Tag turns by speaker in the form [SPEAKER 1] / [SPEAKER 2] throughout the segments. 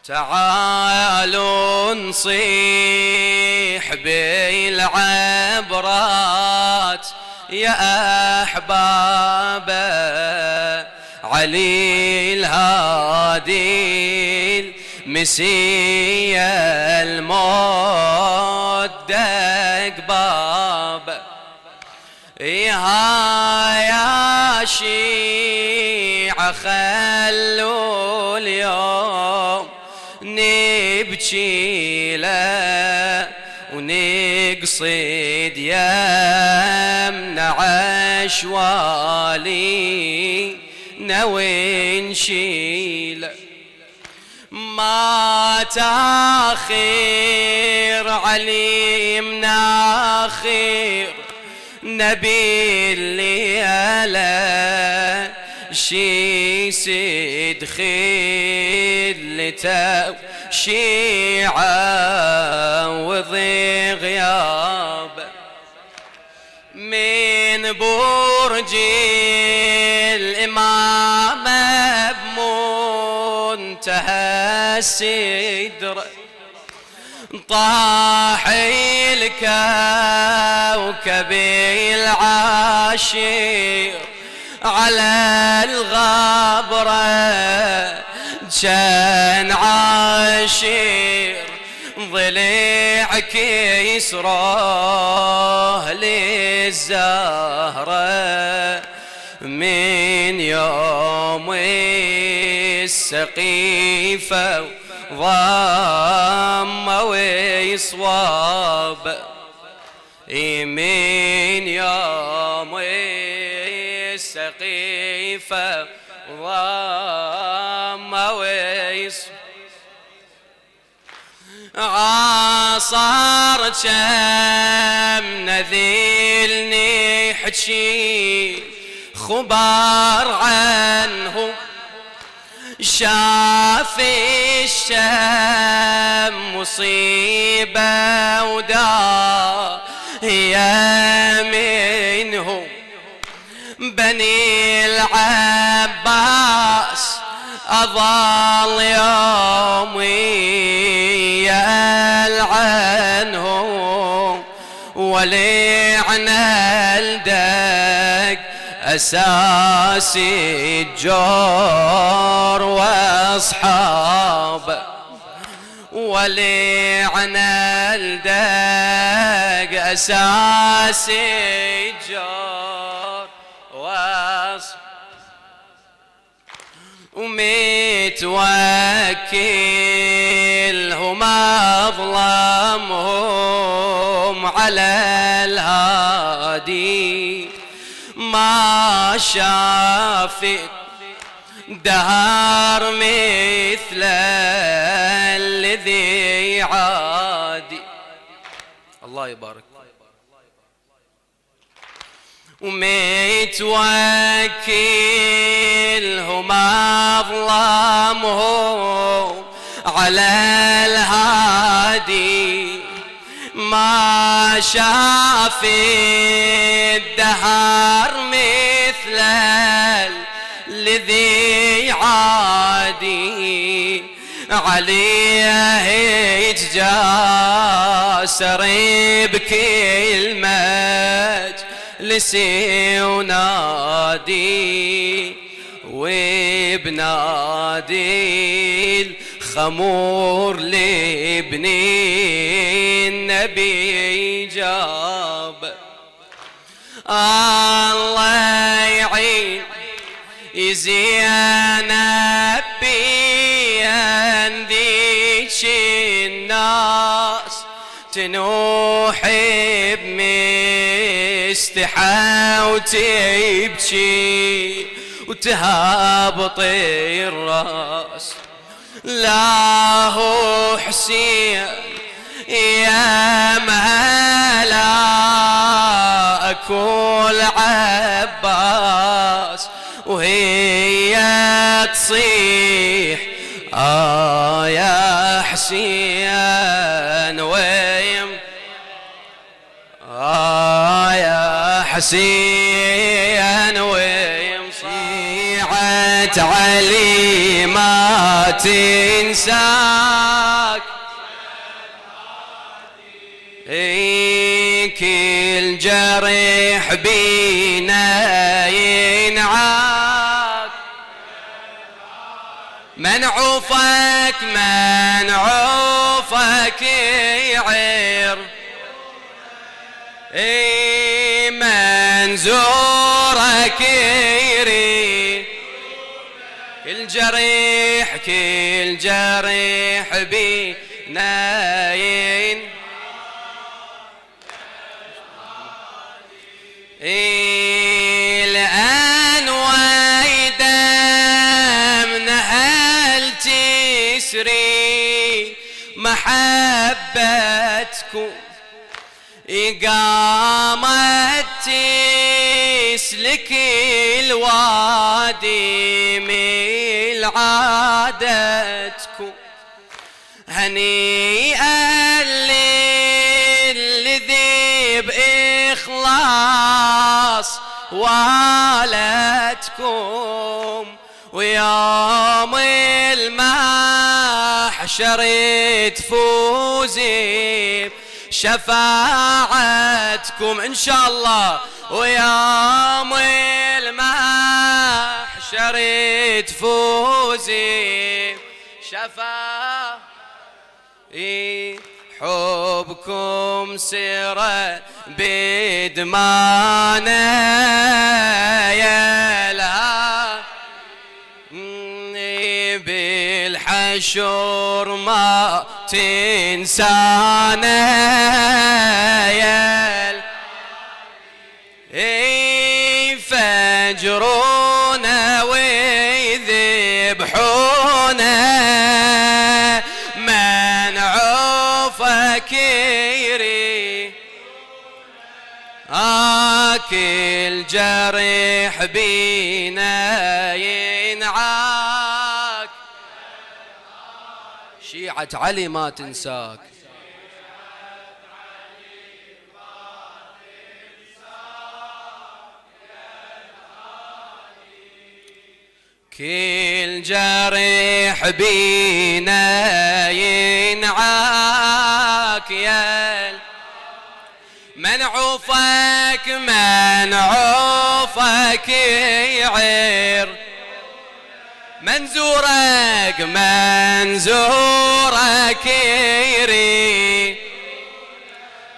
[SPEAKER 1] تعالوا نصيح بالعبرات يا أحباب علي الهادي المسيا الموت دق باب يا شيعة خلوا اليوم نبكي له ونقصد يمنا عشوالي نوي نشيله ما تاخير علي مناخير نبي الليلة شي سيد خلته شيعة وضي غياب من برج الإمامة بمنتهى السدر طاح الكوكب العاشر على الغبرة كان عاشر ضلع كيسره للزهرة من يوم السقيفة ضم ويصواب من يوم السقيفة ضم ويصواب عصر كم نذيل نحكي خبر عنه شاف الشام مصيبة ودا هي منه بني العباس أظل يومي يلعنهم ولعنا الدق أساس الجور وأصحاب ولعنا الدق أساس الجور وأصحاب ومتوكلهم أظلمهم على الهادي ما شافت دهر مثل الذي عادي. الله يبارك. ومتوكلهم أظلمهم على الهادي ما شاف الدهر مثل الذي عادي عليه يتجاسر بكل مجلسي ونادي وبنادي الخمور لابن النبي جاب الله يعين زينب بين ذيك الناس تنوح بمستحى وتبكي وتهابط الراس لا هو حسين يا مهلا أكل عباس وهي تصيح يا حسين ويم يا حسين ويم شيعة علي ما تنساك كل جرح بينا ينعاك من عوفك يعير من زورك يري كل جريح بينا ينعاك الآن ويدم نهل تسري محبتكم قامت تسلك الوادي من عادتكم هنيئا للذي بإخلاص والدكم ويوم المحشر تفوزي شفاعتكم إن شاء الله ويوم المحشر تفوزي شفاعتكم حبكم سيرة بدمانا يا لا بالحشر ما تنسانا يا فجرونا ويذبحونا من عوفك يري كل جريح بينا ينعاك شيعة علي ما تنساك كل جريح بينا ينعاك يا من عوفك يعير منزورك يري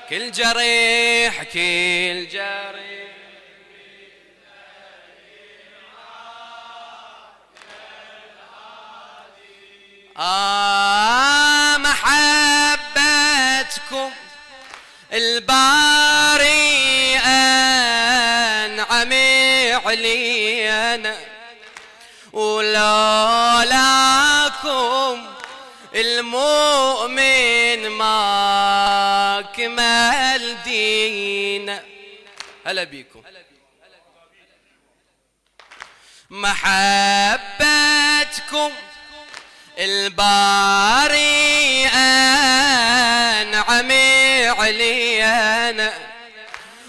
[SPEAKER 1] كل جريح محبتكم الباري أنعم علينا ولولاكم المؤمن ما كمل دينا هلا بيكم محبتكم الباري أنعم علينا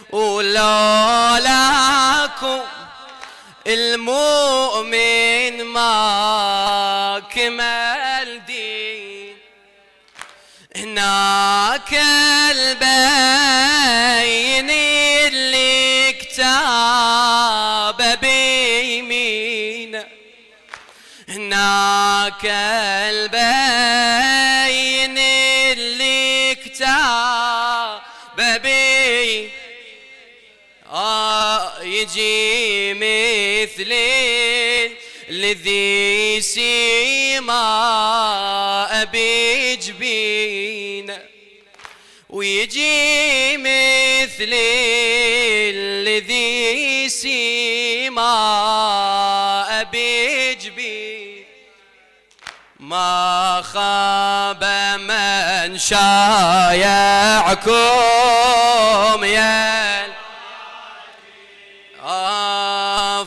[SPEAKER 1] ولولاكم المؤمن ما كمل دين هناك البين اللي كتاب بيمين هناك البين اللي كتاب بيمين يجي مثل الذي سيما بجبين ويجي مثل الذي سيما بجبين ما خاب من شايعكم يا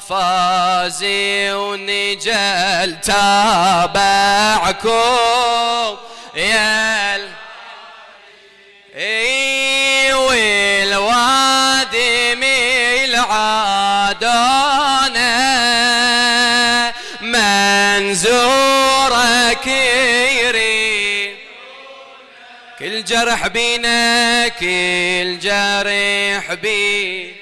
[SPEAKER 1] فازي ونجل تابعكم يا والوادي العادانة منزورك يريد كل جرح بينا كل جرح بي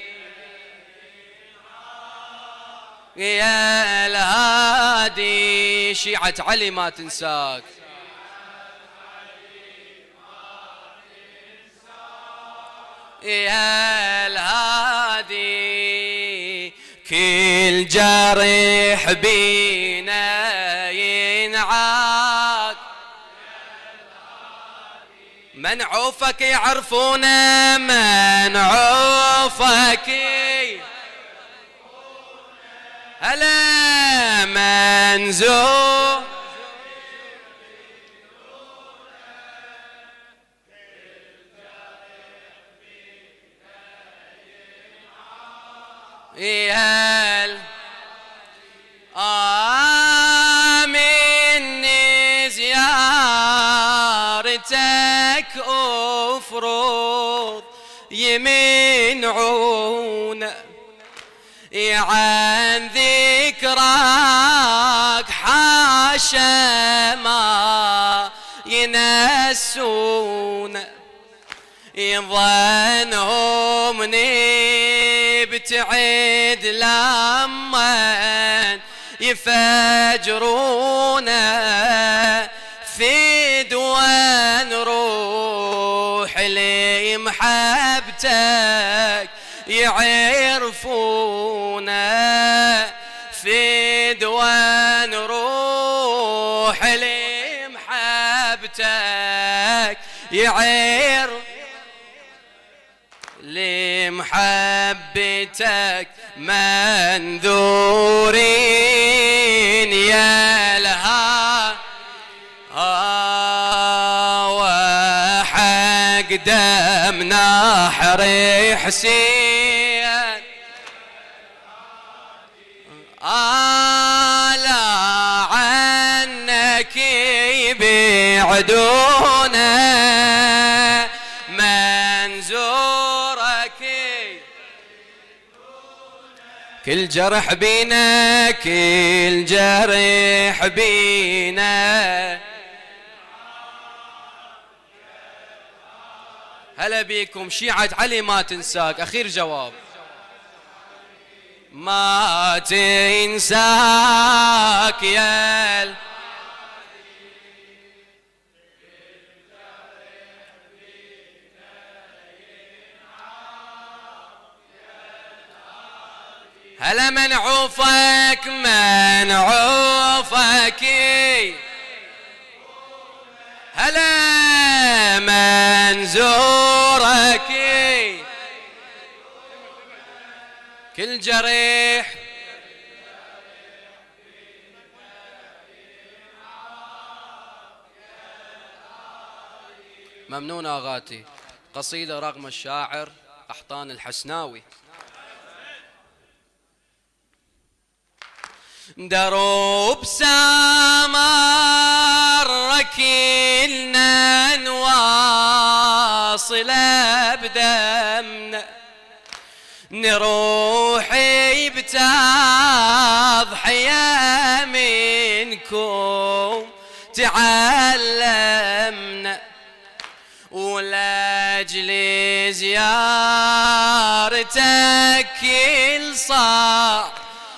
[SPEAKER 1] يا الهادي. شيعة علي ما تنساك يا الهادي. كل جرح بينا ينعاد من عوفك يعرفونه من عوفك هلا منزور يهل مني زيارتك أفرض يمنعون عن ذكراك حاشا ما ينسون يظنهم نبتعد لما يفجرونا في دوان روح لمحبتك يعرفونا في دوان روح لمحبتك لمحبتك منذورين يا لها وحق دم نحر حسين لا عنك يبعدونا منزورك كل جرح بينا كل جرح بينا. هلا بيكم شيعة علي ما تنساك. أخير جواب ما تنساك يا هلا منعوفك منعوفك هلا منزورك كل جريح ممنون آغاتي. قصيدة رغم الشاعر قحطان الحسناوي. دروب سمر كلنا نواصل بدمنا نروح بتضحية منكم تعلمنا ولاجل زيارتك كل صار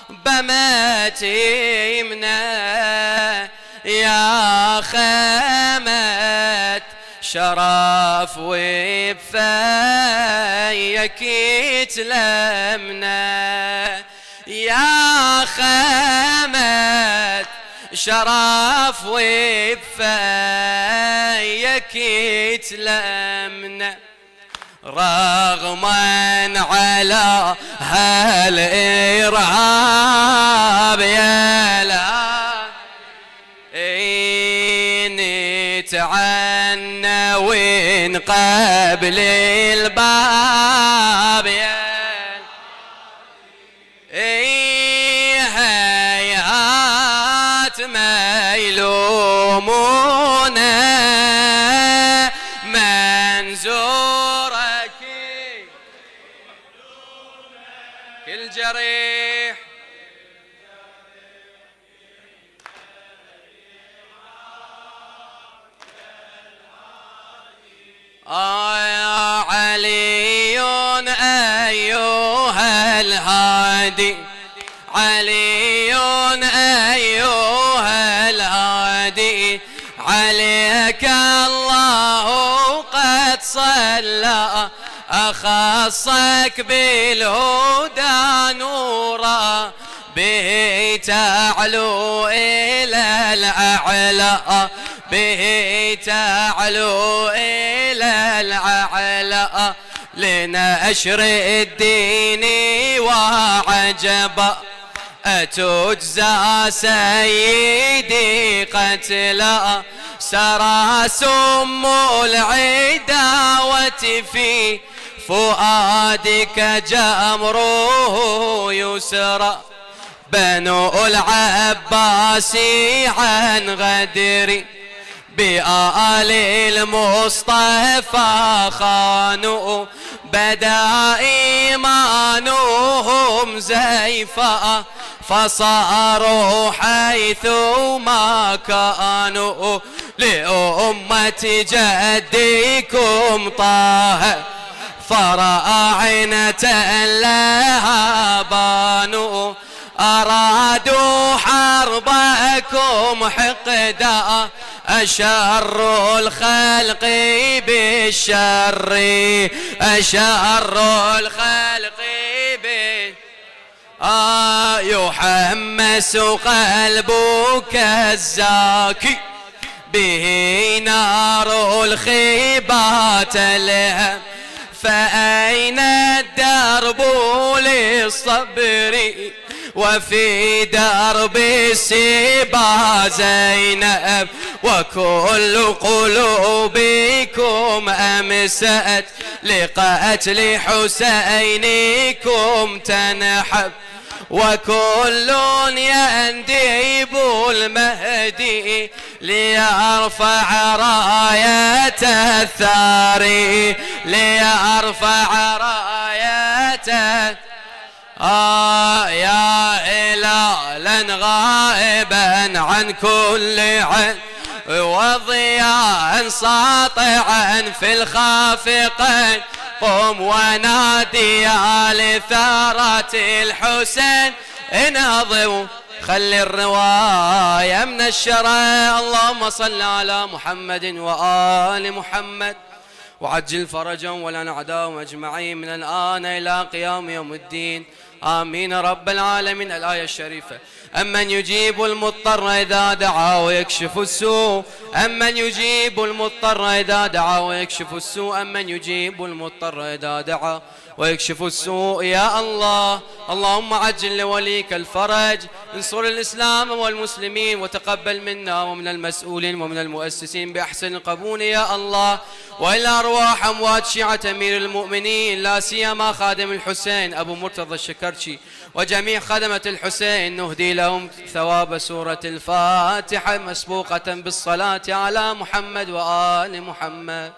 [SPEAKER 1] بمتيمنا يا خامت شرف وبفيك تلمنا يا خامت شرف وبفيك تلمنا رغما على هالإرهاب يا لا نتعنى ونقابل الباب يا هيهات ما يلومونا منزورك كل جريح يا علي أيها الهادي، علي أيها الهادي، عليك الله قد صلى، أخصك بالهدى نورا، به تعلو إلى الأعلى، به تعلو إلى الأعلى، لنشر الدين وعجبا، أتجزى سيدي قتلا، سرى سم العداوة في فؤادك جمره يسرى، بنو العباس عن غدر، بآل المصطفى خانوا، بدا إيمانهم زيفا، فصاروا حيث ما كانوا، لأمة جدكم طه فراعنة لها بانوا، أرادوا حربكم حقدا، أشر الخلق بالشر، أشر الخلق بالشر، يحمس قلبك الزاكي، به نار الخيبات لهم، فأين الدرب للصبر، وفي درب السبا زينب، وكل قلوبكم أمست لقتل حسينكم تنحب، وكل يندب المهدي ليرفع راية الثار، ليرفع راية يا هلالا غائبا عن كل عين، وضياء ساطعا في الخافقين، قم ونادي يا لثارة الحسين، انهضوا خلي الرواية من الشرع. اللهم صل على محمد وآل محمد، وعجل فرجهم ولنا أعداءهم أجمعين من الآن إلى قيام يوم الدين، آمين رب العالمين. الآية الشريفة: أمن يجيب المضطر إذا دعا ويكشف السوء، أمن يجيب المضطر إذا دعا ويكشف السوء، أمن يجيب المضطر إذا دعا ويكشف السوء. يا الله، اللهم عجل لوليك الفرج، انصر الإسلام والمسلمين، وتقبل منا ومن المسؤولين ومن المؤسسين بأحسن القبول يا الله. وإلى أرواح أموات شيعة أمير المؤمنين، لا سيما خادم الحسين أبو مرتضى الشكرشي وجميع خدمة الحسين، نهدي لهم ثواب سورة الفاتحة مسبوقة بالصلاة على محمد وآل محمد.